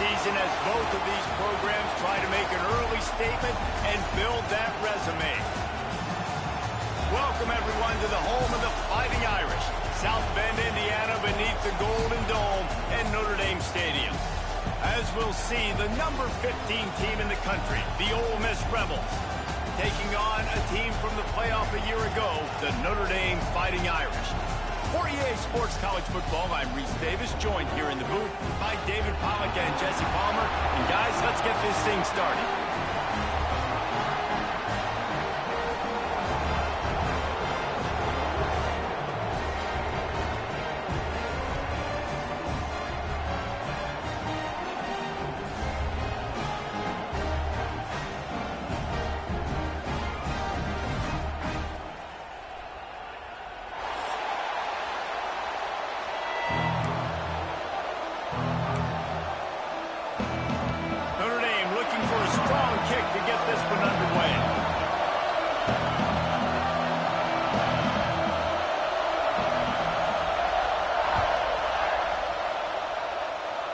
season as both of these programs try to make an early statement and build that resume. Welcome, everyone, to the home of the Fighting Irish, South Bend, Indiana, beneath the Golden Dome and Notre Dame Stadium. As we'll see, the number 15 team in the country, the Ole Miss Rebels, taking on a team from the playoff a year ago, the Notre Dame Fighting Irish. For EA Sports College Football, I'm Reese Davis, joined here in the booth by David Pollack and Jesse Palmer. And guys, let's get this thing started.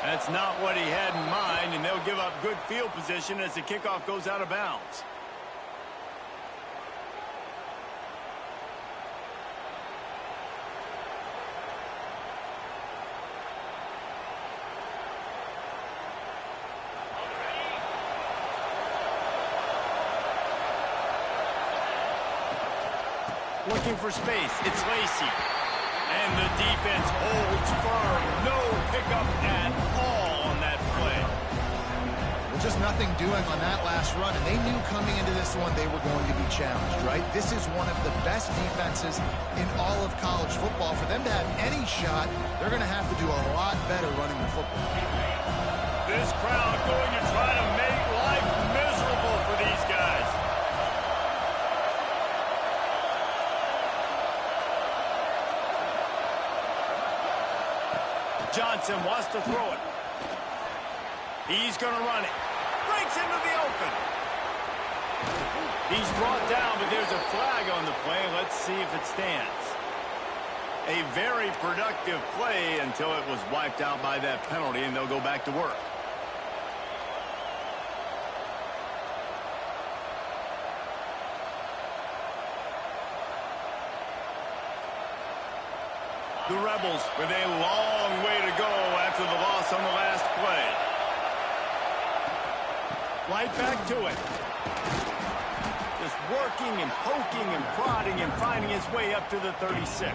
That's not what he had in mind, and they'll give up good field position as the kickoff goes out of bounds. Looking for space, it's Lacey. And the defense holds firm. No pickup at all on that play. Well, just nothing doing on that last run, and they knew coming into this one they were going to be challenged, right? This is one of the best defenses in all of college football. For them to have any shot, they're going to have to do a lot better running the football. This crowd going to try to make life miserable for these guys. Johnson wants to throw it. He's going to run it. Breaks into the open. He's brought down, but there's a flag on the play. Let's see if it stands. A very productive play until it was wiped out by that penalty, and they'll go back to work. The Rebels with a long way to go after the loss on the last play. Right back to it. Just working and poking and prodding and finding his way up to the 36.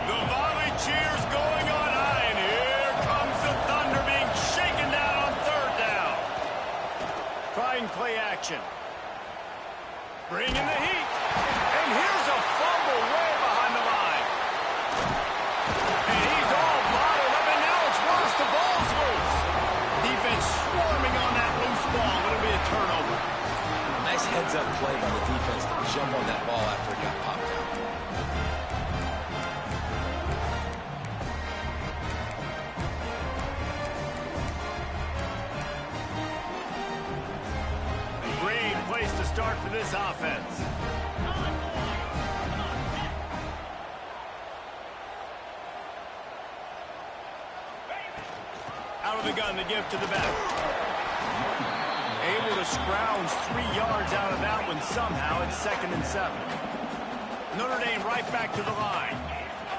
The volley cheers going on high, and here comes the Thunder being shaken down on third down. Trying play action. Bringing the heat. And here's a fumble way behind the line. And he's all bottled up, and now it's worse. The ball's loose. Defense swarming on that loose ball. It'll be a turnover. Nice heads-up play by the defense to jump on that ball after it got popped out. Great place to start for this offense. Out of the gun to give to the back. Able to scrounge 3 yards out of that one somehow. It's 2nd and 7. Notre Dame right back to the line.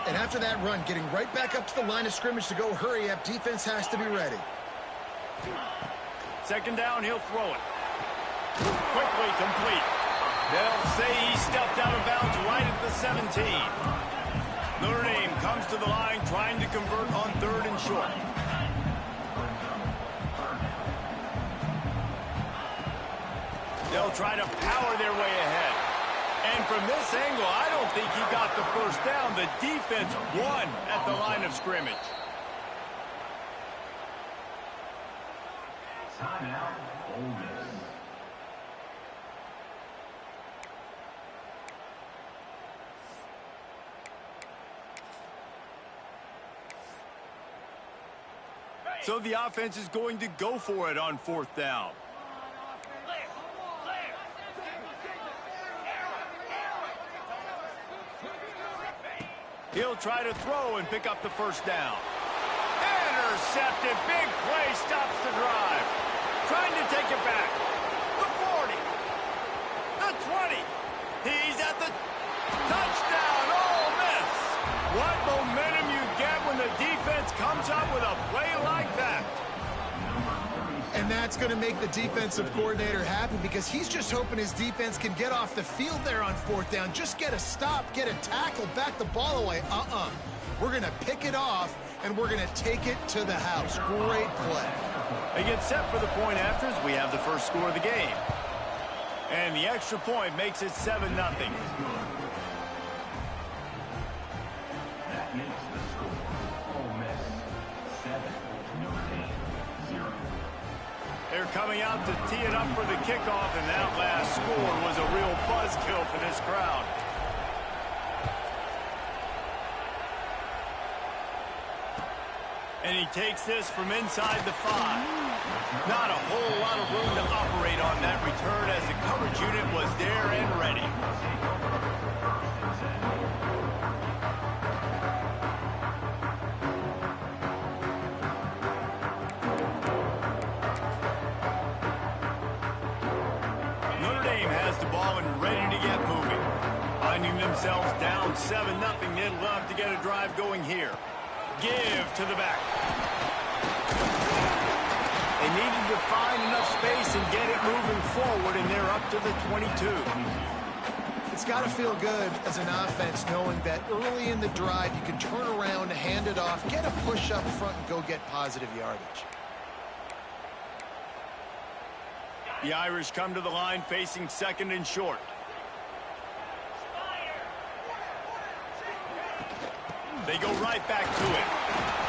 And after that run, getting right back up to the line of scrimmage to go hurry up, defense has to be ready. 2nd down, he'll throw it. Quickly complete. They'll say he stepped out of bounds right at the 17. Notre Dame comes to the line trying to convert on 3rd and short. They'll try to power their way ahead. And from this angle, I don't think he got the first down. The defense won at the line of scrimmage. Timeout, Ole Miss. So the offense is going to go for it on 4th down. He'll try to throw and pick up the first down. Intercepted. Big play stops the drive. Trying to take it back. The 40. The 20. He's at the touchdown. Ole Miss. What momentum you get when the defense comes up with a play like that. And that's going to make the defensive coordinator happy because he's just hoping his defense can get off the field there on fourth down. Just get a stop, get a tackle, back the ball away. We're going to pick it off, and we're going to take it to the house. Great play. They get set for the point after as we have the first score of the game. And the extra point makes it 7-0. That makes the score. Ole Miss 7, Norte 0. They're coming out to tee it up for the kickoff, and that last score was a real buzzkill for this crowd. And he takes this from inside the 5. Not a whole lot of room to operate on that return as the coverage unit was there and ready. Notre Dame has the ball and ready to get moving. Finding themselves down 7-0, they'd love to get a drive going here. Give to the back. They needed to find enough space and get it moving forward, and they're up to the 22. It's got to feel good as an offense knowing that early in the drive you can turn around, hand it off, get a push up front, and go get positive yardage. The Irish come to the line facing second and short. They go right back to it.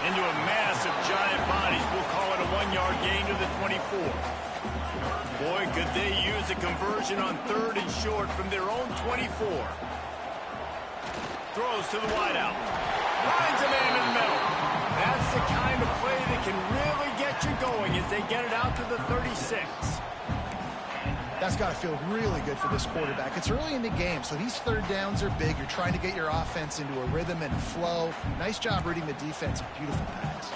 Into a mass of giant bodies. We'll call it a 1-yard gain to the 24. Boy, could they use a conversion on third and short from their own 24. Throws to the wideout. Finds a man in the middle. That's the kind of play that can really get you going as they get it out to the 36. That's got to feel really good for this quarterback. It's early in the game, so these third downs are big. You're trying to get your offense into a rhythm and a flow. Nice job reading the defense. Beautiful pass.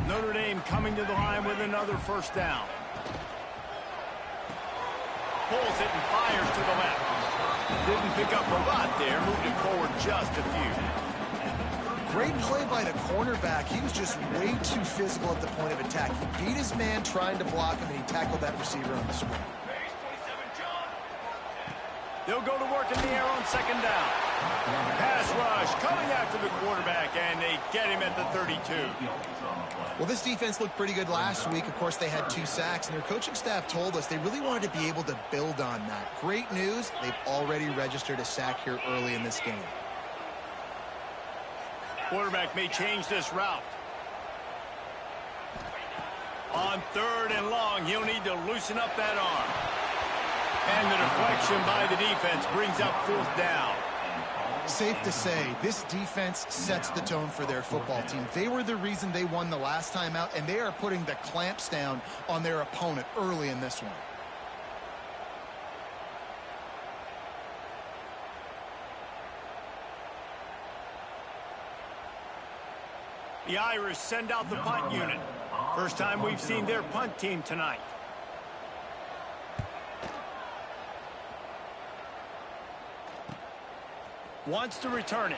Notre Dame coming to the line with another first down. Pulls it and fires to the left. Didn't pick up a lot there. Moved it forward just a few. Great play by the cornerback. He was just way too physical at the point of attack. He beat his man trying to block him, and he tackled that receiver on the swing. They'll go to work in the air on second down. Pass rush coming after the quarterback, and they get him at the 32. Well, this defense looked pretty good last week. Of course, they had 2 sacks, and their coaching staff told us they really wanted to be able to build on that. Great news, they've already registered a sack here early in this game. Quarterback may change this route. On third and long, he'll need to loosen up that arm. And the deflection by the defense brings up fourth down. Safe to say, this defense sets the tone for their football team. They were the reason they won the last time out, and they are putting the clamps down on their opponent early in this one. The Irish send out the punt unit. First time we've seen their punt team tonight. Wants to return it.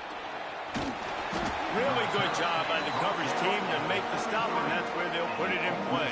Really good job by the coverage team to make the stop, and that's where they'll put it in play.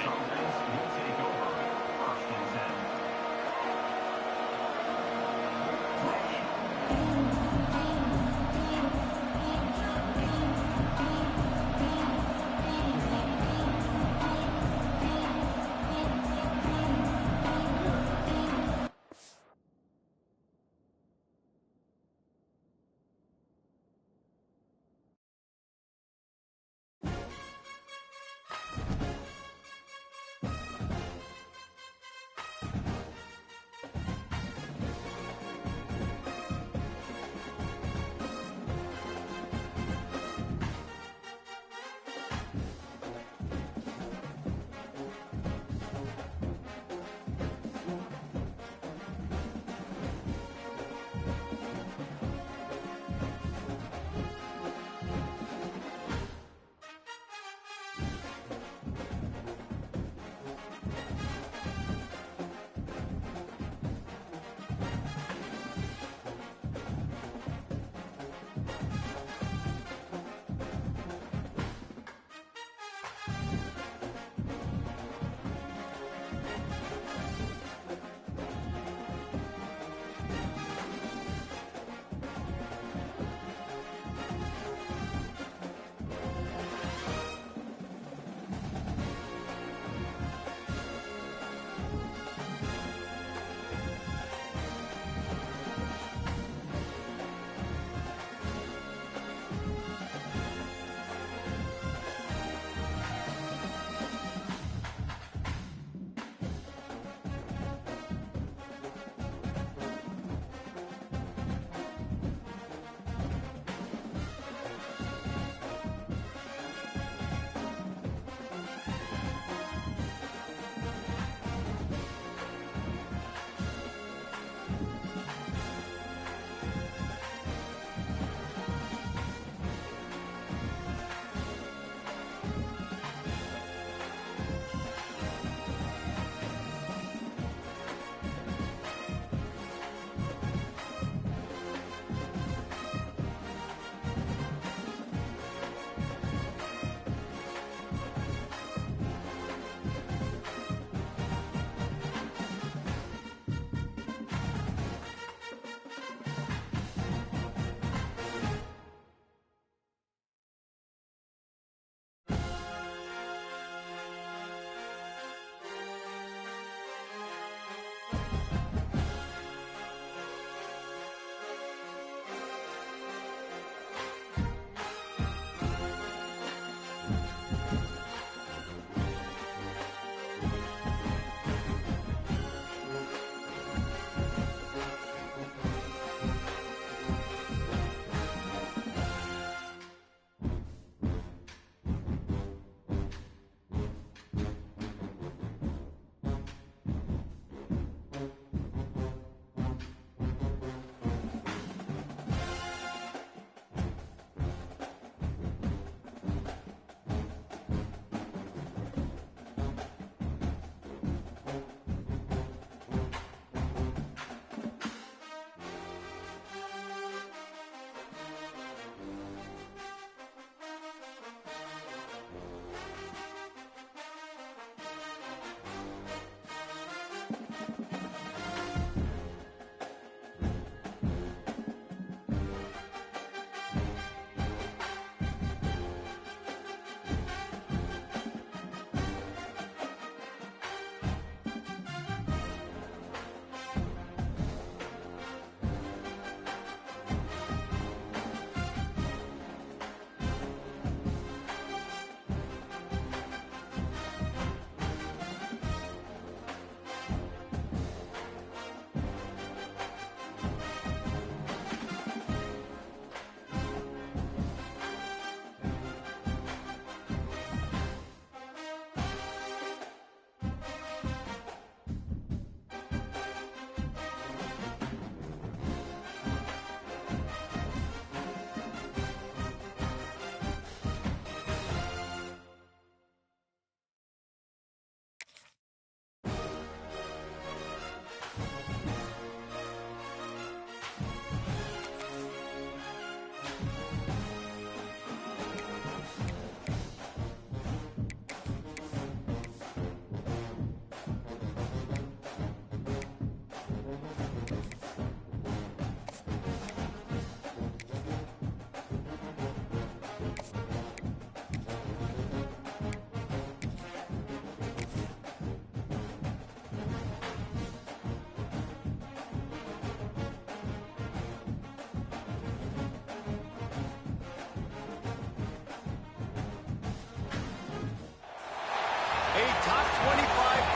top 25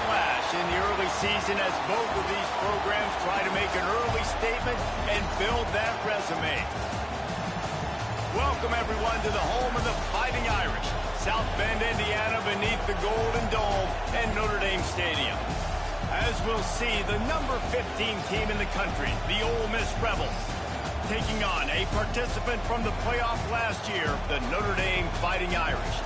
clash in the early season as both of these programs try to make an early statement and build that resume. Welcome, everyone, to the home of the Fighting Irish, South Bend, Indiana, beneath the Golden Dome and Notre Dame Stadium. As we'll see, the number 15 team in the country, the Ole Miss Rebels, taking on a participant from the playoff last year, the Notre Dame Fighting Irish.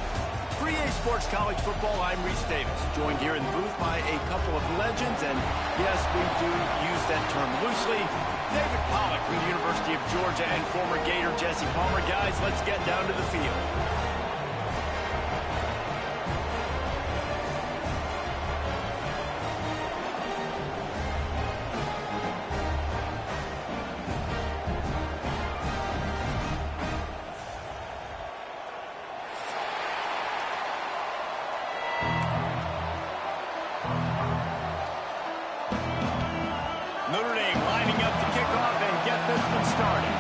For EA Sports College Football, I'm Reese Davis, joined here in the booth by a couple of legends, and yes, we do use that term loosely. David Pollack from the University of Georgia and former Gator Jesse Palmer. Guys, let's get down to the field. Notre Dame lining up to kick off and get this one started.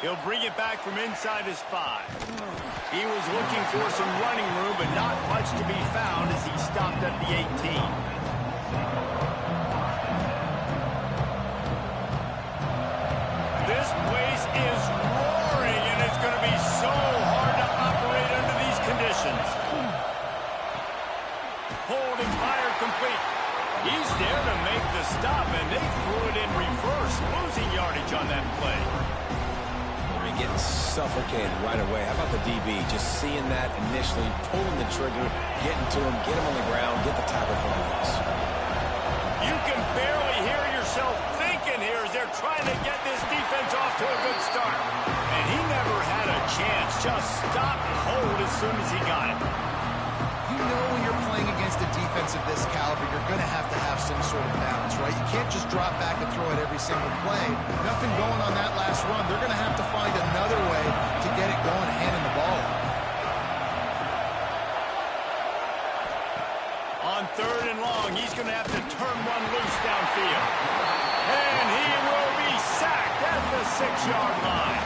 He'll bring it back from inside his 5. He was looking for some running room, but not much to be found as he stopped at the 18. This place is roaring, and it's going to be so hard to operate under these conditions. Holding fire complete. He's there to make the stop, and they threw it in reverse, losing yardage on that play. They're getting suffocated right away. How about the DB? Just seeing that initially, pulling the trigger, getting to him, get him on the ground, get the tackle for a loss. You can barely hear yourself thinking here as they're trying to get this defense off to a good start. And he never had a chance. Just stopped cold as soon as he got it. You know when you're playing against a defense of this caliber, you're going to have some sort of balance, right? You can't just drop back and throw it every single play. Nothing going on that last run. They're going to have to find another way to get it going, handing the ball off. On 3rd and long, he's going to have to turn one loose downfield. And he will be sacked at the 6-yard line.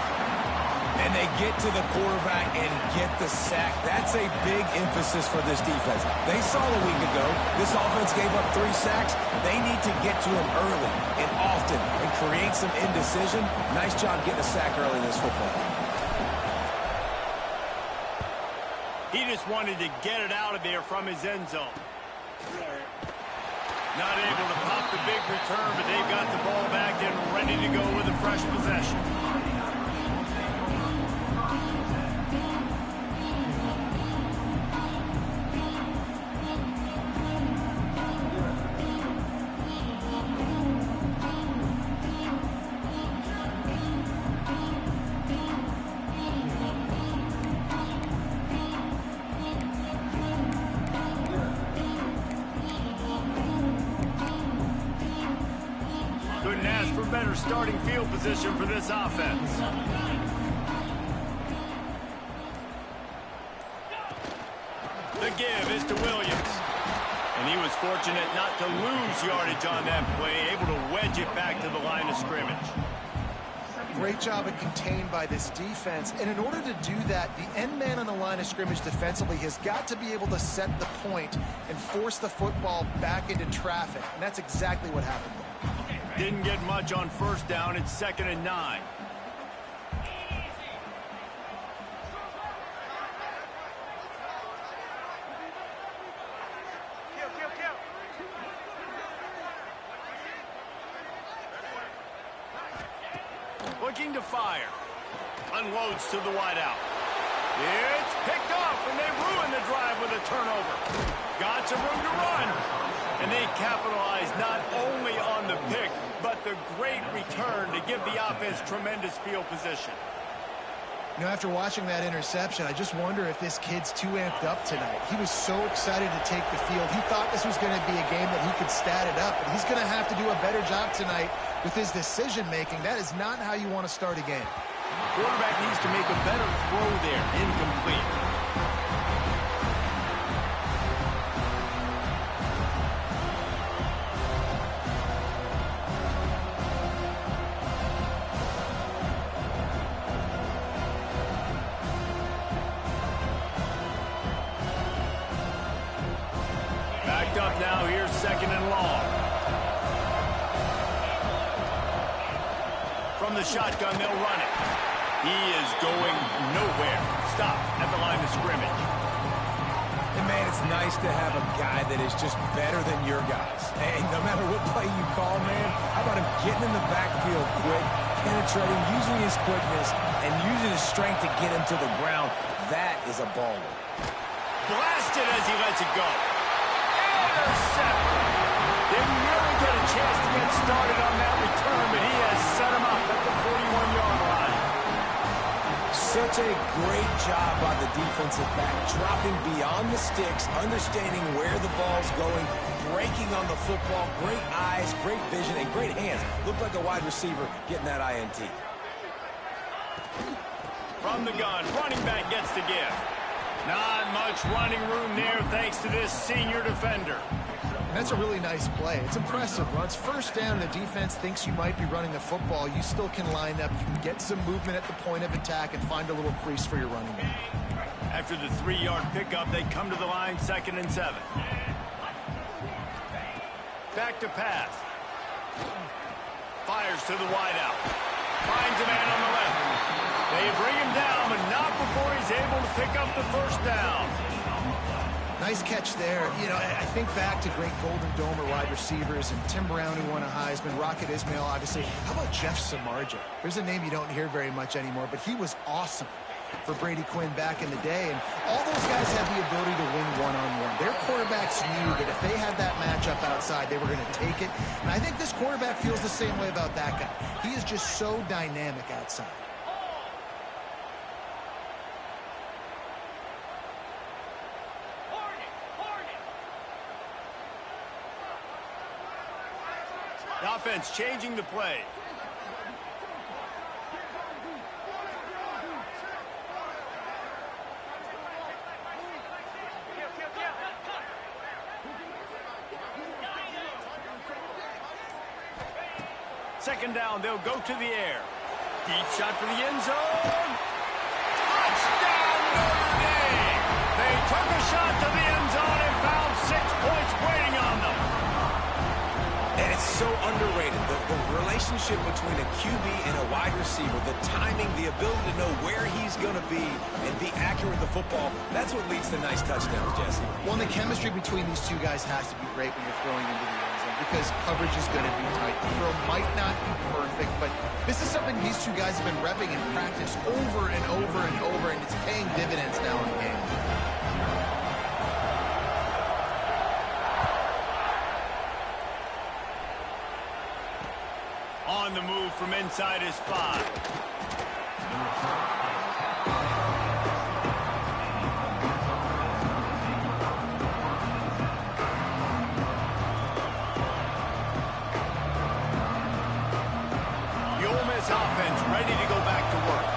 And they get to the quarterback and get the sack. That's a big emphasis for this defense. They saw a week ago, this offense gave up 3 sacks. They need to get to him early and often and create some indecision. Nice job getting a sack early in this football. He just wanted to get it out of there from his end zone. Not able to pop the big return, but they've got the ball back and ready to go with a fresh possession. Couldn't ask for better starting field position for this offense. The give is to Williams. And he was fortunate not to lose yardage on that play, able to wedge it back to the line of scrimmage. Great job of contained by this defense. And in order to do that, the end man on the line of scrimmage defensively has got to be able to set the point and force the football back into traffic. And that's exactly what happened there. Didn't get much on 1st down. It's 2nd and 9. Looking to fire. Unloads to the wideout. It's picked off, and they ruin the drive with a turnover. Got some room to run. And they capitalize not only on the pick, but the great return to give the offense tremendous field position. You know, after watching that interception, I just wonder if this kid's too amped up tonight. He was so excited to take the field. He thought this was going to be a game that he could stat it up, but he's going to have to do a better job tonight with his decision-making. That is not how you want to start a game. Quarterback needs to make a better throw there. Incomplete. picked up now. Here's 2nd and long. From the shotgun, they'll run it. He is going nowhere. Stop at the line of scrimmage. And, man, it's nice to have a guy that is just better than your guys. Hey, no matter what play you call, man, how about him getting in the backfield quick, penetrating, using his quickness, and using his strength to get him to the ground. That is a baller. Blasted as he lets it go. Intercepted. Didn't really get a chance to get started on that return, but he has set him up at the 41-yard line. Such a great job by the defensive back, dropping beyond the sticks, understanding where the ball's going, breaking on the football. Great eyes, great vision, and great hands. Looked like a wide receiver getting that INT. From the gun, running back gets the gift. Not much running room there thanks to this senior defender. That's a really nice play. It's impressive. Once first down, the defense thinks you might be running the football. You still can line up. You can get some movement at the point of attack and find a little crease for your running back. After the 3-yard pickup, they come to the line 2nd and 7. Back to pass. Fires to the wideout. Finds a man on the left. They bring him down, but not before he's able to pick up the first down. Nice catch there. You know, I think back to great Golden Dome wide receivers and Tim Brown, who won a Heisman, Rocket Ismail, obviously. How about Jeff Samardzija? There's a name you don't hear very much anymore, but he was awesome for Brady Quinn back in the day. And all those guys have the ability to win one-on-one. Their quarterbacks knew that if they had that matchup outside, they were going to take it. And I think this quarterback feels the same way about that guy. He is just so dynamic outside. The offense changing the play. Second down, they'll go to the air. Deep shot for the end zone. Touchdown, Notre Dame! They took a shot to the end zone and found 6 points waiting on them. And it's so underrated, the relationship between a QB and a wide receiver, the timing, the ability to know where he's going to be and be accurate with the football, that's what leads to nice touchdowns, Jesse. Well, the chemistry between these two guys has to be great when you're throwing into the end zone because coverage is going to be tight. The throw might not be perfect, but this is something these two guys have been repping in practice over and over and over, and it's paying dividends now in the game. On the move from inside his 5. Offense ready to go back to work.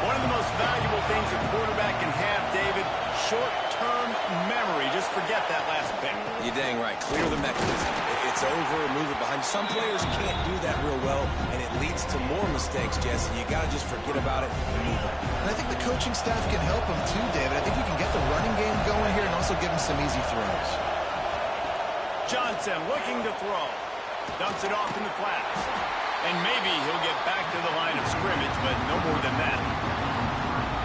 One of the most valuable things a quarterback can have, David, short-term memory. Just forget that last pick. You're dang right. Clear the mechanism. It's over, move it behind. Some players can't do that real well, and it leads to more mistakes, Jesse. You got to just forget about it and move on. And I think the coaching staff can help him too, David. I think you can get the running game going here and also give him some easy throws. Johnson looking to throw. Dumps it off in the flats. And maybe he'll get back to the line of scrimmage, but no more than that.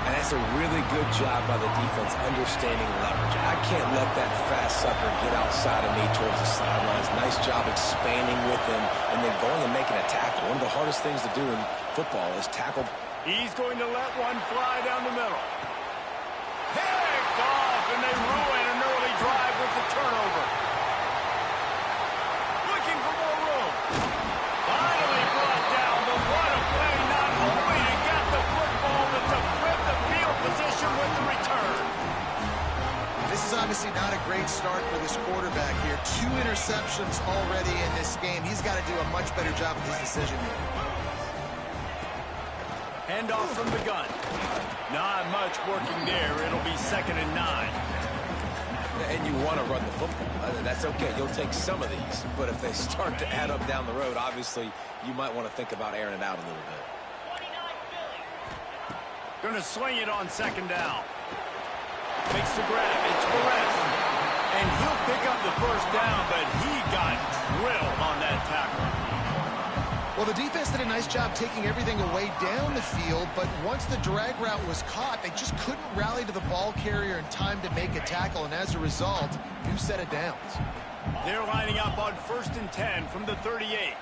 And that's a really good job by the defense understanding leverage. I can't let that fast sucker get outside of me towards the sidelines. Nice job expanding with him and then going and making a tackle. One of the hardest things to do in football is tackle. He's going to let one fly down the middle. Picked off, and they ruin an early drive with the turnover. Looking for more room. Finally brought down, but what a play, not only to get the football, but to flip the field position with the return. This is obviously not a great start for this quarterback here. 2 interceptions already in this game. He's got to do a much better job with his decision here. Handoff from the gun. Not much working there. It'll be 2nd and 9. And you want to run the football. That's okay. You'll take some of these. But if they start to add up down the road, obviously, you might want to think about airing it out a little bit. Going to swing it on 2nd down. Makes the grab. It's Perez. And he'll pick up the first down, but he got drilled on that tackle. Well, the defense did a nice job taking everything away down the field, but once the drag route was caught, they just couldn't rally to the ball carrier in time to make a tackle, and as a result, new set of downs. They're lining up on 1st and 10 from the 38.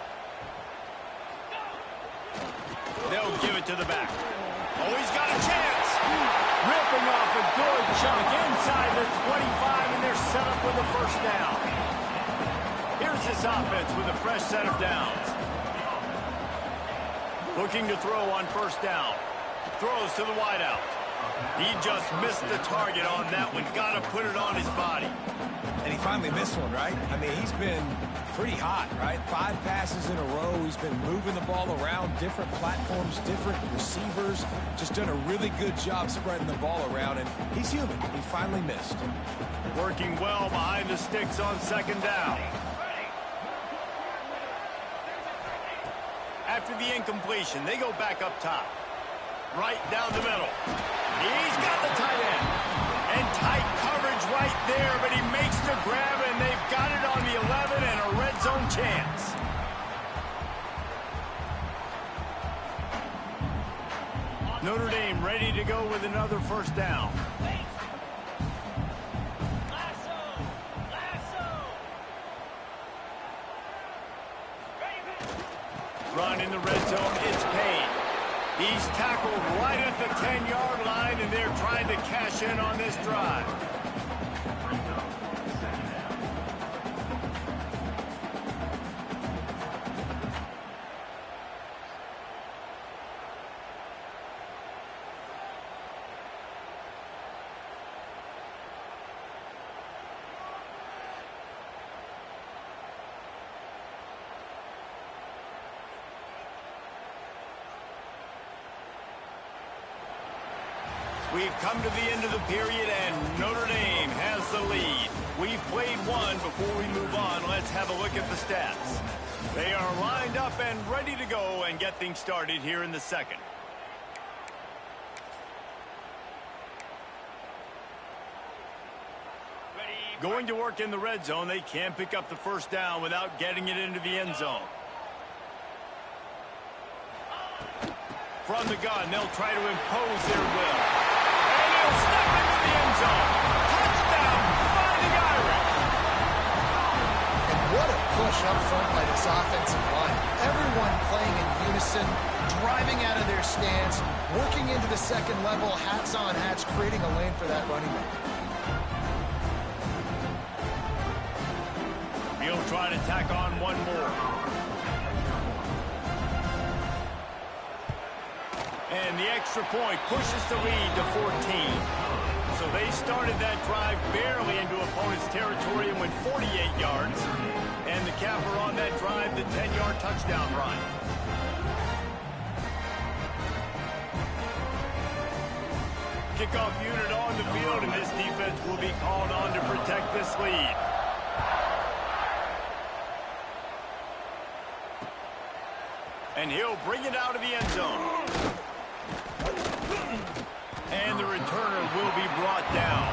They'll give it to the back. Oh, he's got a chance. Ripping off a good chunk inside the 25, and they're set up with a first down. Here's this offense with a fresh set of downs. Looking to throw on 1st down. Throws to the wideout. He just missed the target on that one. Got to put it on his body. And he finally missed one, right? I mean, he's been pretty hot, right? 5 passes in a row. He's been moving the ball around, different platforms, different receivers. Just done a really good job spreading the ball around, and he's human. He finally missed. Working well behind the sticks on 2nd down. After the incompletion, they go back up top. Right down the middle. He's got the tight end. And tight coverage right there, but he makes the grab, and they've got it on the 11 and a red zone chance. Notre Dame ready to go with another 1st down. Run in the red zone, it's Payne. He's tackled right at the 10-yard line, and they're trying to cash in on this drive. We've come to the end of the period, and Notre Dame has the lead. We've played one. Before we move on, let's have a look at the stats. They are lined up and ready to go and get things started here in the 2nd. Going to work in the red zone. They can't pick up the 1st down without getting it into the end zone. From the gun, they'll try to impose their will. And he'll step into the end zone. Touchdown, Fighting Irish. And what a push up front by this offensive line. Everyone playing in unison, driving out of their stance, working into the 2nd level, hats on hats, creating a lane for that running back. He'll try to tack on one more. And the extra point pushes the lead to 14. So they started that drive barely into opponent's territory and went 48 yards. And the capper on that drive, the 10-yard touchdown run. Kickoff unit on the field, and this defense will be called on to protect this lead. And he'll bring it out of the end zone. And the returner will be brought down.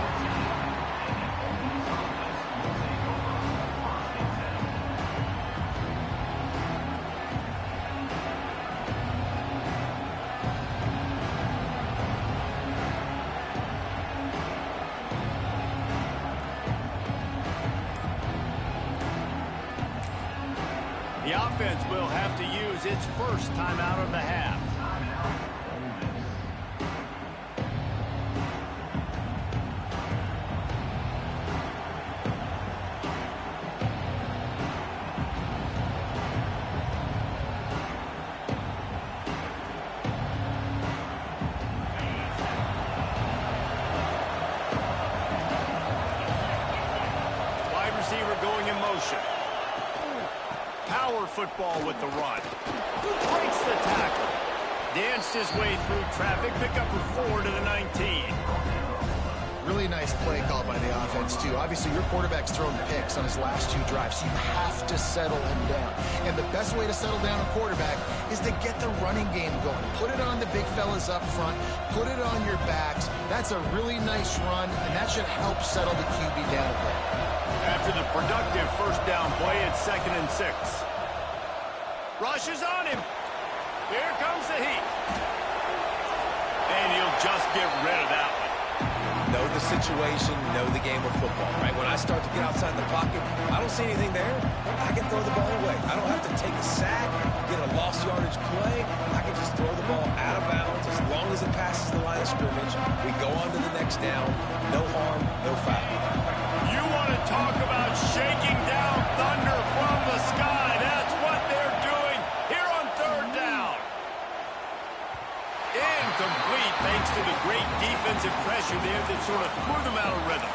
The offense will have to use its first timeout of the half. Wide receiver going in motion. Power football with the run. Breaks the tackle. Danced his way through traffic. Pick up a 4 to the 19. Really nice play call by the offense, too. Obviously, your quarterback's thrown picks on his last 2 drives, so you have to settle him down. And the best way to settle down a quarterback is to get the running game going. Put it on the big fellas up front. Put it on your backs. That's a really nice run, and that should help settle the QB down a bit. After the Productive first down play at 2nd and 6. Rushes on him. Here comes the heat. And he'll just get rid of that one. Know the situation, know the game of football, right? When I start to get outside the pocket, I don't see anything there. I can throw the ball away. I don't have to take a sack, get a lost yardage play. I can just throw the ball out of bounds as long as it passes the line of scrimmage. We go on to the next down. No harm, no foul. You want to talk about shaking down thunder from the sky. That's what they're doing here on 3rd down. Incomplete thanks to the great defensive pressure there that sort of threw them out of rhythm.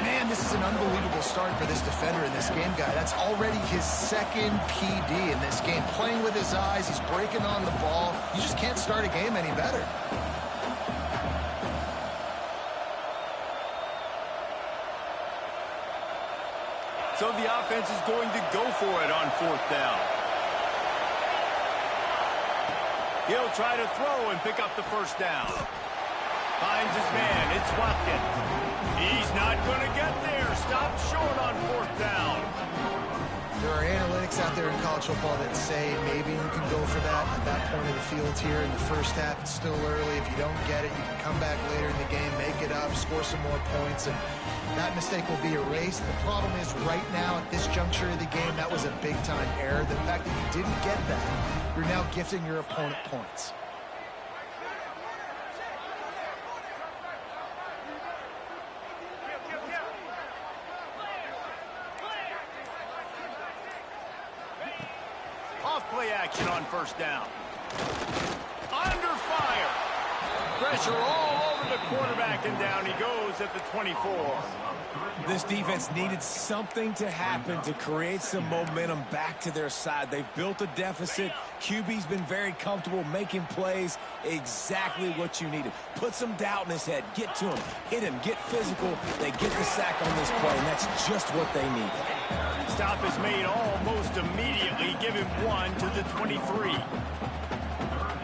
Man, this is an unbelievable start for this defender in this game, guy. That's already his 2nd PD in this game. Playing with his eyes, he's breaking on the ball. You just can't start a game any better. So the offense is going to go for it on 4th down. He'll try to throw and pick up the first down. Finds his man. It's Watkins. He's not going to get there. Stopped short on 4th down. There are analytics out there in college football that say maybe you can go for that at that point of the field here in the first half. It's still early. If you don't get it, you can come back later in the game, make it up, score some more points, and that mistake will be erased. The problem is right now at this juncture of the game, that was a big-time error. The fact that you didn't get that, you're now gifting your opponent points. Off-play action on 1st down. Under fire. Pressure all over the quarterback, and down he goes at the 24. This defense needed something to happen to create some momentum back to their side. They've built a deficit. QB's been very comfortable making plays. Exactly what you needed. Put some doubt in his head. Get to him. Hit him. Get physical. They get the sack on this play, and that's just what they need. Stop is made almost immediately. Give him 1 to the 23.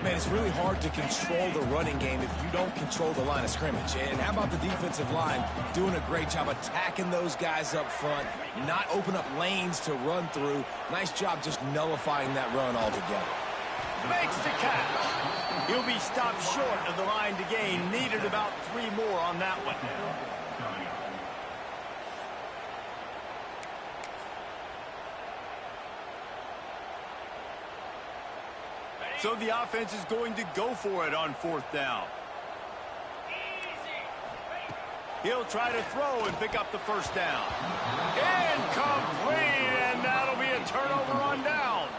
Man, it's really hard to control the running game if you don't control the line of scrimmage. And how about the defensive line doing a great job attacking those guys up front, not open up lanes to run through. Nice job just nullifying that run altogether. Makes the catch. He'll be stopped short of the line to gain. Needed about 3 more on that one. So the offense is going to go for it on 4th down. He'll try to throw and pick up the first down. Incomplete, and that'll be a turnover on downs.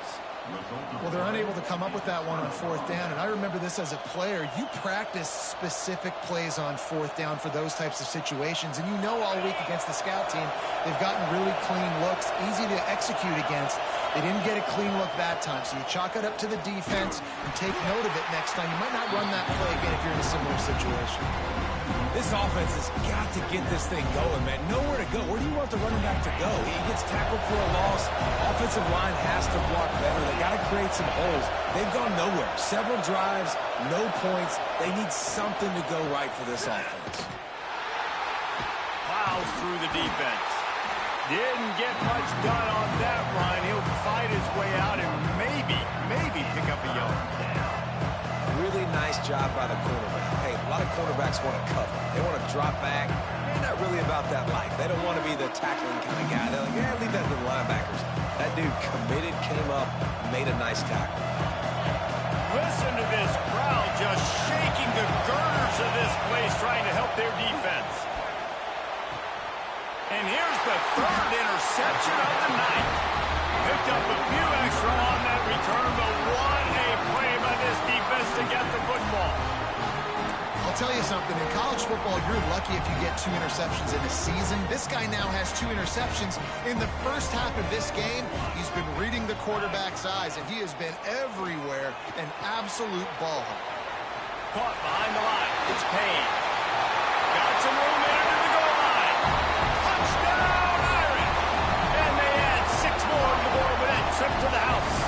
Well, they're unable to come up with that one on 4th down, and I remember this as a player. You practice specific plays on 4th down for those types of situations, and you know all week against the scout team, they've gotten really clean looks, easy to execute against. They didn't get a clean look that time, so you chalk it up to the defense and take note of it next time. You might not run that play again if you're in a similar situation. This offense has got to get this thing going, man. Nowhere to go. Where do you want the running back to go? He gets tackled for a loss. Offensive line has to block better. They got to create some holes. They've gone nowhere. Several drives, no points. They need something to go right for this offense. Plows through the defense. Didn't get much done on that run. He'll fight his way out and maybe pick up a yard. Really nice job by the quarterback. Hey, a lot of quarterbacks want to cover. They want to drop back. They're not really about that life. They don't want to be the tackling kind of guy. They're like, yeah, leave that to the linebackers. That dude committed, came up, made a nice tackle. Listen to this crowd just shaking the girders of this place trying to help their defense. And here's the 3rd interception of the night. Picked up a few extra on that return, but what a play by this defense to get the football. I'll tell you something. In college football, you're lucky if you get 2 interceptions in a season. This guy now has 2 interceptions. In the first half of this game, he's been reading the quarterback's eyes, and he has been everywhere, an absolute ball hawk. Caught behind the line. It's Payne. Got some room in under the goal line. Touchdown, Irish! And they add 6 more to the board with that trip to the house.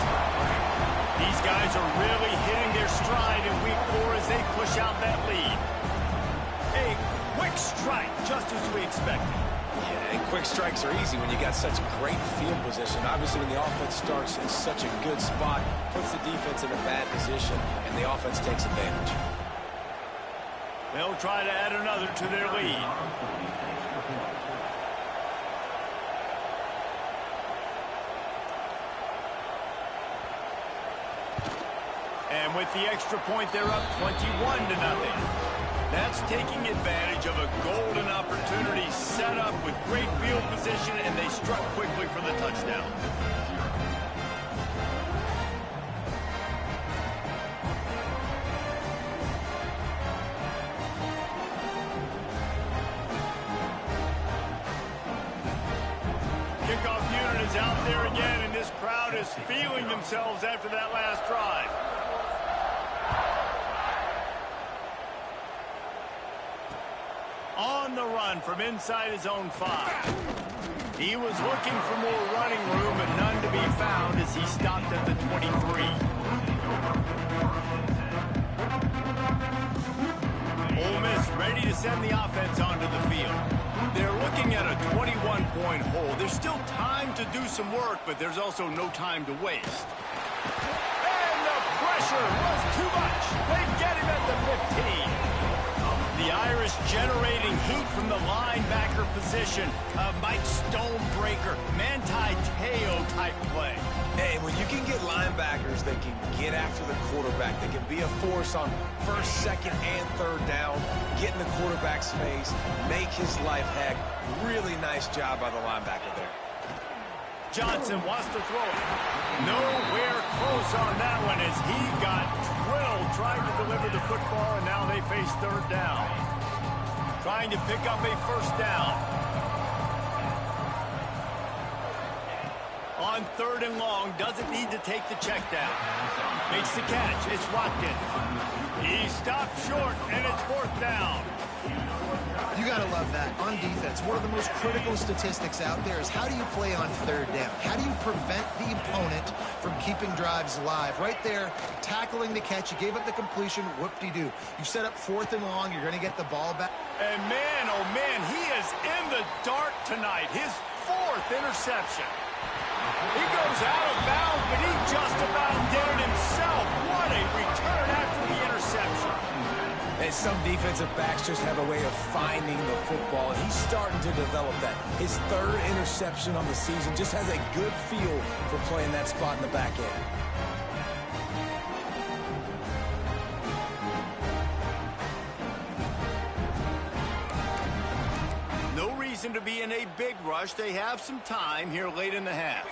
These guys are really hitting their stride in week 4 as they push out that lead. A quick strike, just as we expected. Yeah, and quick strikes are easy when you got such great field position. Obviously, when the offense starts in such a good spot, puts the defense in a bad position, and the offense takes advantage. They'll try to add another to their lead. And with the extra point, they're up 21-0. That's taking advantage of a golden opportunity set up with great field position, and they struck quickly for the touchdown. Kickoff unit is out there again, and this crowd is feeling themselves after that last drive. On the run from inside his own 5. He was looking for more running room, but none to be found as he stopped at the 23. Ole Miss ready to send the offense onto the field. They're looking at a 21-point hole. There's still time to do some work, but there's also no time to waste. And the pressure was too much. They get him at the 15. The Irish generating heat from the linebacker position. A Mike Stonebreaker, Manti Te'o type play. Hey, when you can get linebackers that can get after the quarterback, that can be a force on first, second, and third down, get in the quarterback's face, make his life heck. Really nice job by the linebacker there. Johnson wants to throw it. Nowhere close on that one as he got drilled trying to deliver the football, and now they face third down. Trying to pick up a first down. On third and long, doesn't need to take the check down. Makes the catch. It's Watkins. He stopped short, and it's fourth down. You got to love that. On defense, one of the most critical statistics out there is how do you play on third down? How do you prevent the opponent from keeping drives alive? Right there, tackling the catch. You gave up the completion. Whoop-de-doo. You set up fourth and long. You're going to get the ball back. And man, oh man, he is in the dark tonight. His fourth interception. He goes out of bounds, but he just about did it himself. What a return after the interception. And some defensive backs just have a way of finding the football, and he's starting to develop that. His third interception on the season just has a good feel for playing that spot in the back end. No reason to be in a big rush. They have some time here late in the half.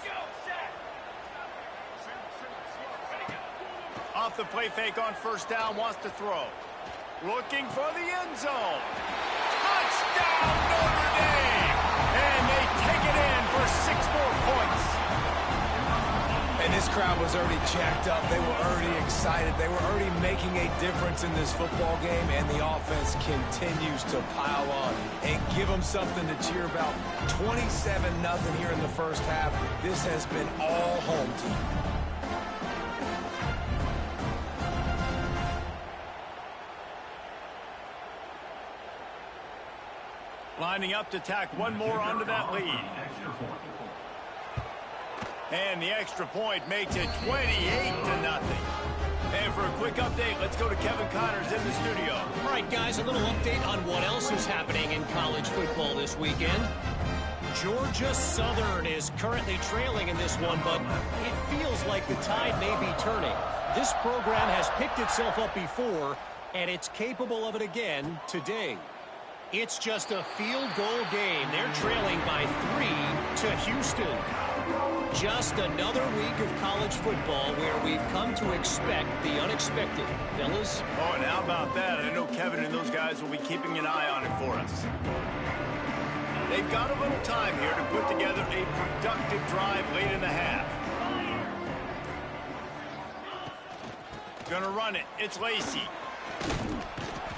Off the play fake on first down, wants to throw. Looking for the end zone. Touchdown, Notre Dame! And they take it in for 6 more points. And this crowd was already jacked up. They were already excited. They were already making a difference in this football game, and the offense continues to pile on and give them something to cheer about. 27-0 here in the first half. This has been all home team. Lining up to tack one more onto that lead. And the extra point makes it 28-0. And for a quick update, let's go to Kevin Connors in the studio. All right, guys, a little update on what else is happening in college football this weekend. Georgia Southern is currently trailing in this one, but it feels like the tide may be turning. This program has picked itself up before, and it's capable of it again today. It's just a field goal game. They're trailing by 3 to Houston. Just another week of college football where we've come to expect the unexpected. Fellas? Oh, and how about that? I know Kevin and those guys will be keeping an eye on it for us. They've got a little time here to put together a productive drive late in the half. Gonna run it. It's Lacey.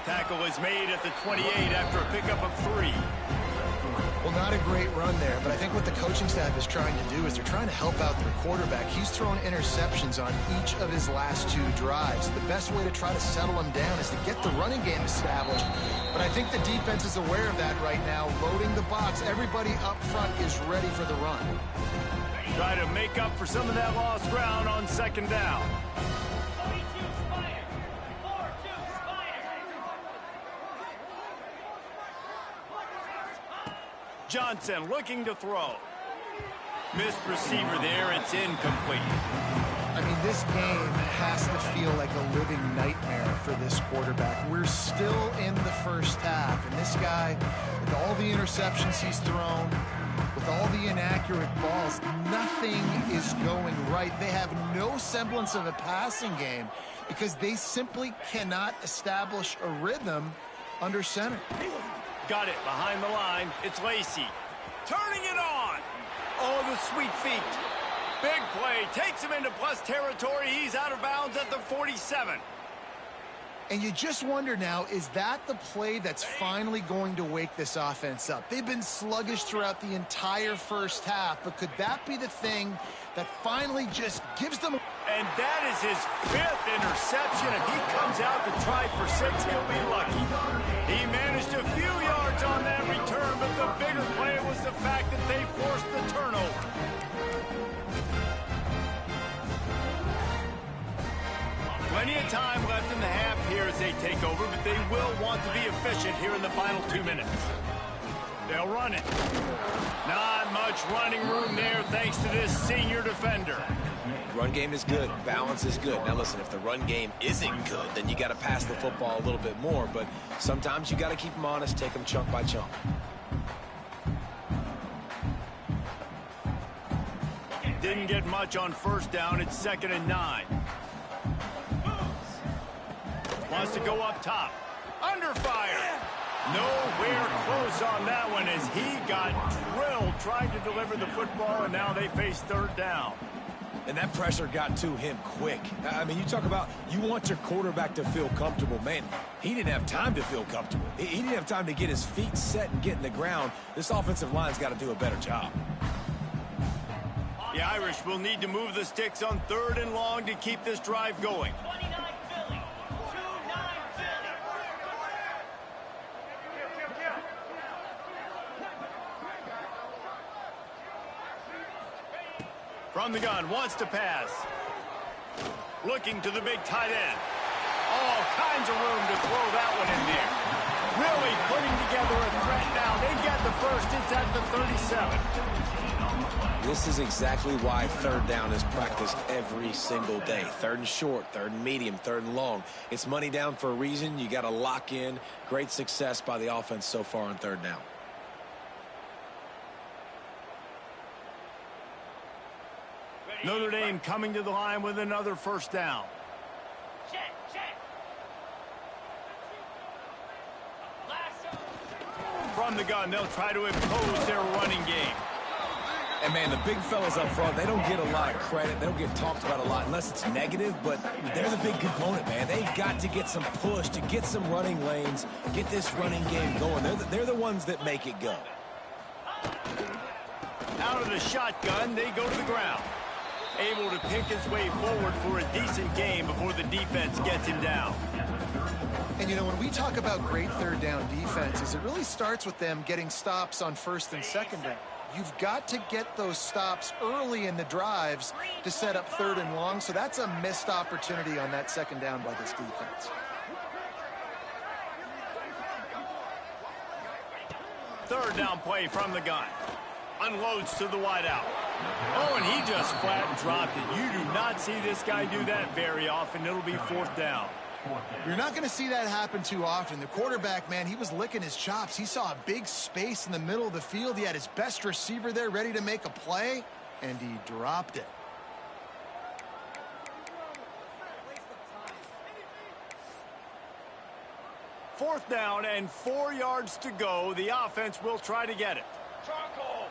Tackle is made at the 28 after a pickup of 3. Well, not a great run there, but I think what the coaching staff is trying to do is they're trying to help out their quarterback. He's thrown interceptions on each of his last 2 drives. The best way to try to settle him down is to get the running game established. But I think the defense is aware of that right now, loading the box. Everybody up front is ready for the run. Try to make up for some of that lost ground on second down. Johnson looking to throw. Missed receiver there. It's incomplete. I mean, this game has to feel like a living nightmare for this quarterback. We're still in the first half, and this guy, with all the interceptions he's thrown, with all the inaccurate balls, nothing is going right. They have no semblance of a passing game because they simply cannot establish a rhythm under center. Got it behind the line. It's Lacey. Turning it on. Oh, the sweet feet. Big play. Takes him into plus territory. He's out of bounds at the 47. And you just wonder now, is that the play that's finally going to wake this offense up? They've been sluggish throughout the entire first half, but could that be the thing that finally just gives them... And that is his 5th interception. If he comes out to try for 6, he'll be lucky. He managed a few yards on that return, but the bigger play was the fact that they forced the turnover. Plenty of time left in the half here as they take over, but they will want to be efficient here in the final 2 minutes. They'll run it. Not much running room there thanks to this senior defender. Run game is good. Balance is good. Now, listen, if the run game isn't good, then you got to pass the football a little bit more. But sometimes you got to keep them honest, take them chunk by chunk. Didn't get much on first down. It's 2nd and 9. Wants to go up top. Under fire. Nowhere close on that one as he got drilled trying to deliver the football, and now they face 3rd down. And that pressure got to him quick. I mean, you talk about you want your quarterback to feel comfortable. Man, he didn't have time to feel comfortable. He didn't have time to get his feet set and get in the ground. This offensive line's got to do a better job. The Irish will need to move the sticks on 3rd and long to keep this drive going. From the gun, wants to pass. Looking to the big tight end. All kinds of room to throw that one in there. Really putting together a threat now. They get the first. It's at the 37. This is exactly why 3rd down is practiced every single day. 3rd and short, 3rd and medium, 3rd and long. It's money down for a reason. You got to lock in. Great success by the offense so far on 3rd down. Notre Dame coming to the line with another first down. From the gun, they'll try to impose their running game. And, man, the big fellas up front, they don't get a lot of credit. They don't get talked about a lot unless it's negative, but they're the big component, man. They've got to get some push, to get some running lanes, get this running game going. They're the ones that make it go. Out of the shotgun, they go to the ground. Able to pick his way forward for a decent game before the defense gets him down. And, you know, when we talk about great 3rd down defenses, it really starts with them getting stops on 1st and 2nd down. You've got to get those stops early in the drives to set up 3rd and long, so that's a missed opportunity on that 2nd down by this defense. 3rd down play from the gun. Unloads to the wideout. Oh, and he just flat dropped it. You do not see this guy do that very often. It'll be 4th down. You're not going to see that happen too often. The quarterback, man, he was licking his chops. He saw a big space in the middle of the field. He had his best receiver there ready to make a play, and he dropped it. Fourth down and 4 yards to go. The offense will try to get it. Charcoal.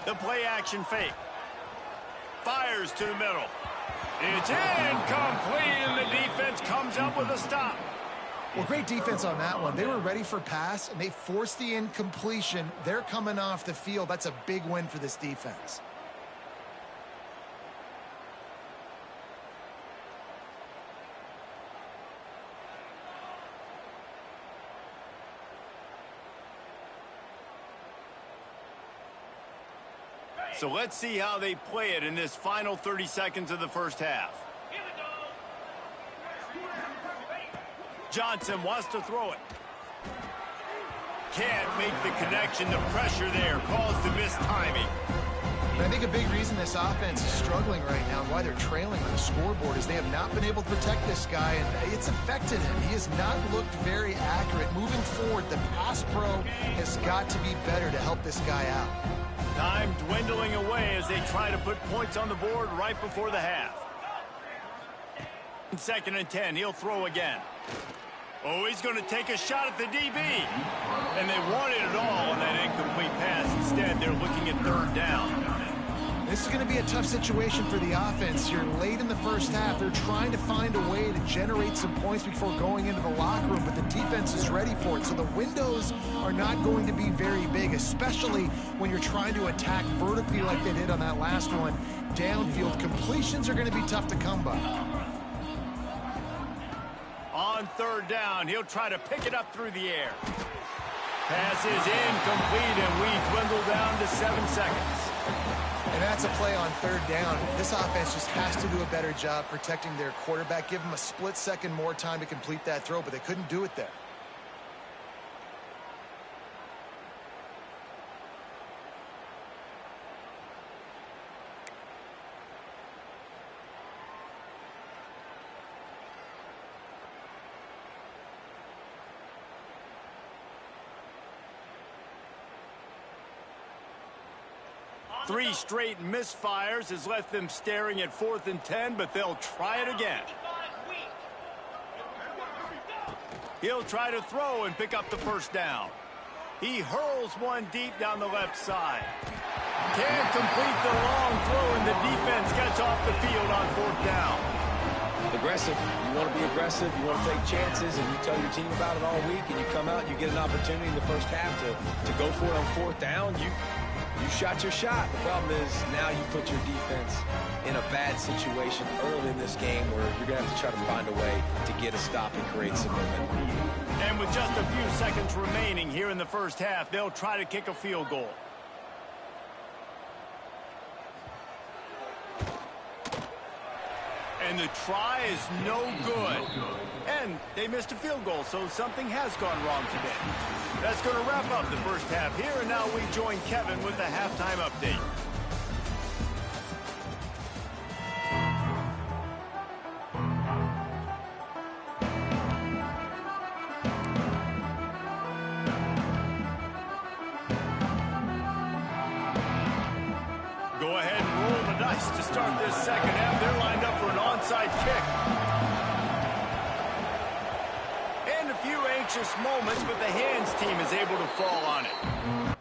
The play action fake. fires to the middle. It's incomplete, and the defense comes up with a stop. Well, great defense on that one. They were ready for pass, and they forced the incompletion. They're coming off the field. That's a big win for this defense. So let's see how they play it in this final 30 seconds of the first half. Johnson wants to throw it. Can't make the connection. The pressure there caused the missed timing. And I think a big reason this offense is struggling right now and why they're trailing on the scoreboard is they have not been able to protect this guy, and it's affected him. He has not looked very accurate. Moving forward, the pass pro has got to be better to help this guy out. Time dwindling away as they try to put points on the board right before the half. 2nd and 10, he'll throw again. Oh, he's going to take a shot at the DB. And they wanted it all on that incomplete pass. Instead, they're looking at 3rd down. This is going to be a tough situation for the offense. You're late in the first half. They're trying to find a way to generate some points before going into the locker room, but the defense is ready for it. So the windows are not going to be very big, especially when you're trying to attack vertically like they did on that last one. Downfield completions are going to be tough to come by. On 3rd down, he'll try to pick it up through the air. Pass is incomplete, and we dwindle down to 7 seconds. And that's a play on 3rd down. This offense just has to do a better job protecting their quarterback. Give them a split second more time to complete that throw, but they couldn't do it there. Three straight misfires has left them staring at 4th and 10, but they'll try it again. He'll try to throw and pick up the 1st down. He hurls one deep down the left side. Can't complete the long throw, and the defense gets off the field on 4th down. Aggressive. You want to be aggressive. You want to take chances, and you tell your team about it all week, and you come out and you get an opportunity in the first half to go for it on 4th down. You shot your shot. The problem is now you put your defense in a bad situation early in this game where you're going to have to try to find a way to get a stop and create some momentum. And with just a few seconds remaining here in the first half, they'll try to kick a field goal. And the try is no good. And they missed a field goal, so something has gone wrong today. That's going to wrap up the first half here, and now we join Kevin with the halftime update. Go ahead and roll the dice to start this second half. They're lined up for an onside kick. And a few anxious moments, but the hands team is able to fall on it.